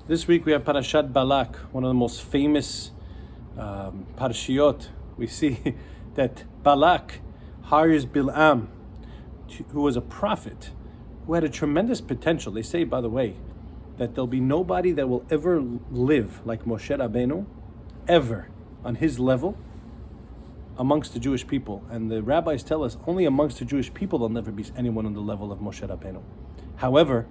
This week we have Parashat Balak, one of the most famous parashiot. We see that Balak hires Bilam, who was a prophet, who had a tremendous potential. They say, by the way, that there'll be nobody that will ever live like Moshe Rabbeinu, ever, on his level, amongst the Jewish people. And the rabbis tell us, only amongst the Jewish people there'll never be anyone on the level of Moshe Rabbeinu. However,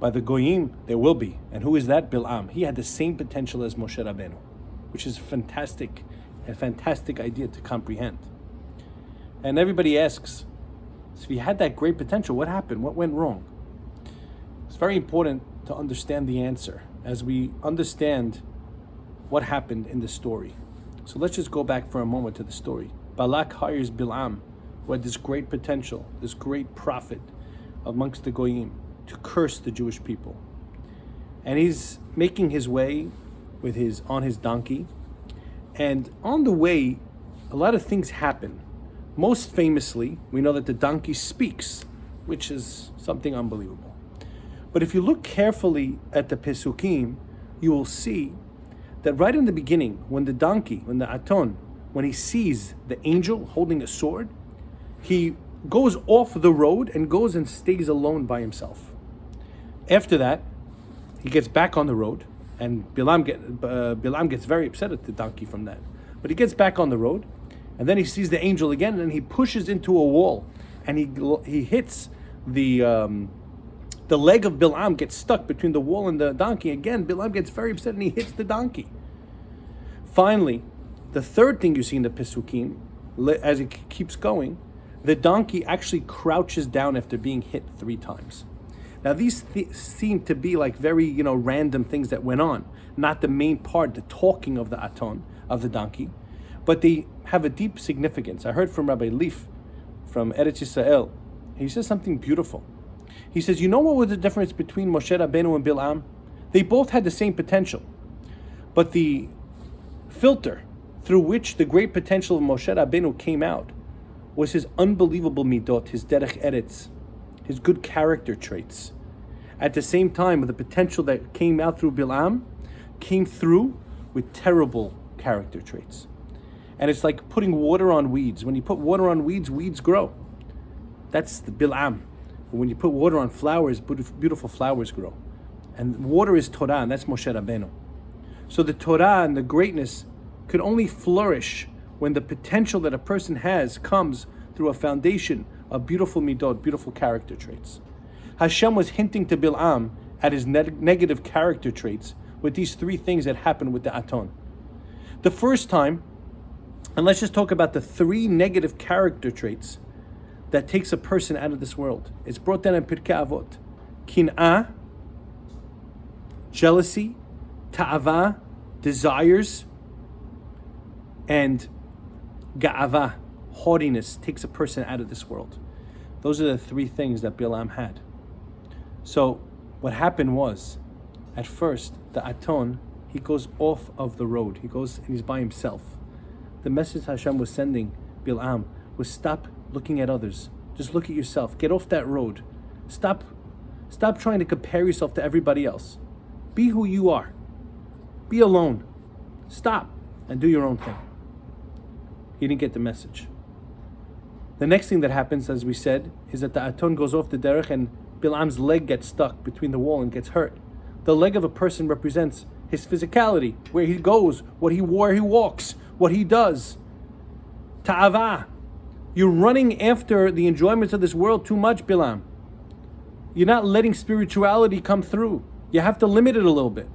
by the Goyim, there will be. And who is that? Bilam. He had the same potential as Moshe Rabbeinu, which is a fantastic idea to comprehend. And everybody asks, so if he had that great potential, what happened? What went wrong? It's very important to understand the answer as we understand what happened in the story. So let's just go back for a moment to the story. Balak hires Bilam, who had this great potential, this great prophet amongst the Goyim, to curse the Jewish people. And he's making his way on his donkey. And on the way, a lot of things happen. Most famously, we know that the donkey speaks, which is something unbelievable. But if you look carefully at the Pesukim, you will see that right in the beginning, when the Aton, when he sees the angel holding a sword, he goes off the road and goes and stays alone by himself. After that, he gets back on the road, and Bilam gets very upset at the donkey from that. But he gets back on the road, and then he sees the angel again, and he pushes into a wall, and he hits the leg of Bilam gets stuck between the wall and the donkey. Again, Bilam gets very upset, and he hits the donkey. Finally, the third thing you see in the Pesukim, as it keeps going, the donkey actually crouches down after being hit 3 times. Now these seem to be like very, random things that went on, not the main part, the talking of the Aton, of the donkey, but they have a deep significance. I heard from Rabbi Leaf from Eretz Yisrael. He says something beautiful. He says, you know what was the difference between Moshe Rabbeinu and Bilam? They both had the same potential, but the filter through which the great potential of Moshe Rabbeinu came out was his unbelievable midot, his derech eretz, his good character traits. At the same time, the potential that came out through Bilam came through with terrible character traits. And it's like putting water on weeds. When you put water on weeds, weeds grow. That's the Bilam. When you put water on flowers, beautiful flowers grow. And water is Torah, and that's Moshe Rabbeinu. So the Torah and the greatness could only flourish when the potential that a person has comes through a foundation of beautiful midot, beautiful character traits. Hashem was hinting to Bilam at his negative character traits with these 3 things that happened with the Aton. The first time, and let's just talk about the 3 negative character traits that takes a person out of this world. It's brought down in Pirkei Avot. Kin'ah, jealousy, ta'ava, desires, and ga'ava, haughtiness, takes a person out of this world. Those are the 3 things that Bilam had. So what happened was, at first, the Aton, he goes off of the road. He goes and he's by himself. The message Hashem was sending Bilam was, stop looking at others. Just look at yourself. Get off that road. Stop trying to compare yourself to everybody else. Be who you are. Be alone. Stop and do your own thing. He didn't get the message. The next thing that happens, as we said, is that the Aton goes off the derech and Bilam's leg gets stuck between the wall and gets hurt. The leg of a person represents his physicality, where he goes, where he walks, what he does. Ta'ava. You're running after the enjoyments of this world too much, Bilam. You're not letting spirituality come through. You have to limit it a little bit.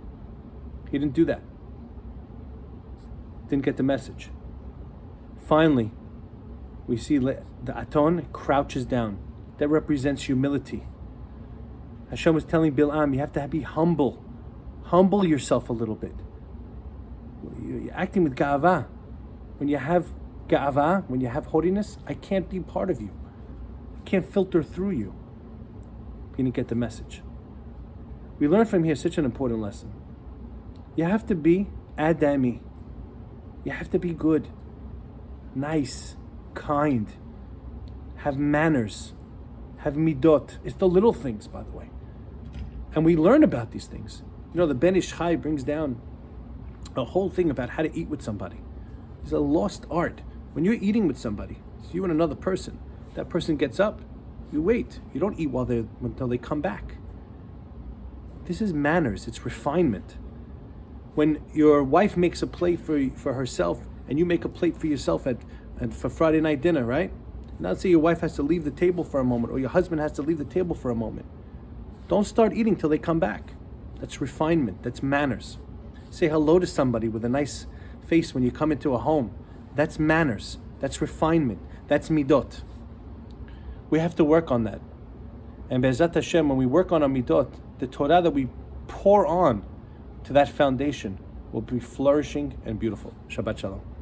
He didn't do that. Didn't get the message. Finally, we see the Aton crouches down. That represents humility. Hashem was telling Bilam, you have to be humble. Humble yourself a little bit. You're acting with ga'ava. When you have ga'ava, when you have haughtiness, I can't be part of you. I can't filter through you. He didn't get the message. We learn from here such an important lesson. You have to be Adami. You have to be good, nice, kind, have manners, have midot. It's the little things, by the way. And we learn about these things. You know, the Ben Ish Chai brings down a whole thing about how to eat with somebody. It's a lost art. When you're eating with somebody, it's you and another person, that person gets up, you wait. You don't eat until they come back. This is manners. It's refinement. When your wife makes a plate for herself and you make a plate for yourself and for Friday night dinner, right? Now let's say your wife has to leave the table for a moment, or your husband has to leave the table for a moment. Don't start eating till they come back. That's refinement. That's manners. Say hello to somebody with a nice face when you come into a home. That's manners. That's refinement. That's midot. We have to work on that. And Be'ezrat Hashem, when we work on our midot, the Torah that we pour on to that foundation will be flourishing and beautiful. Shabbat Shalom.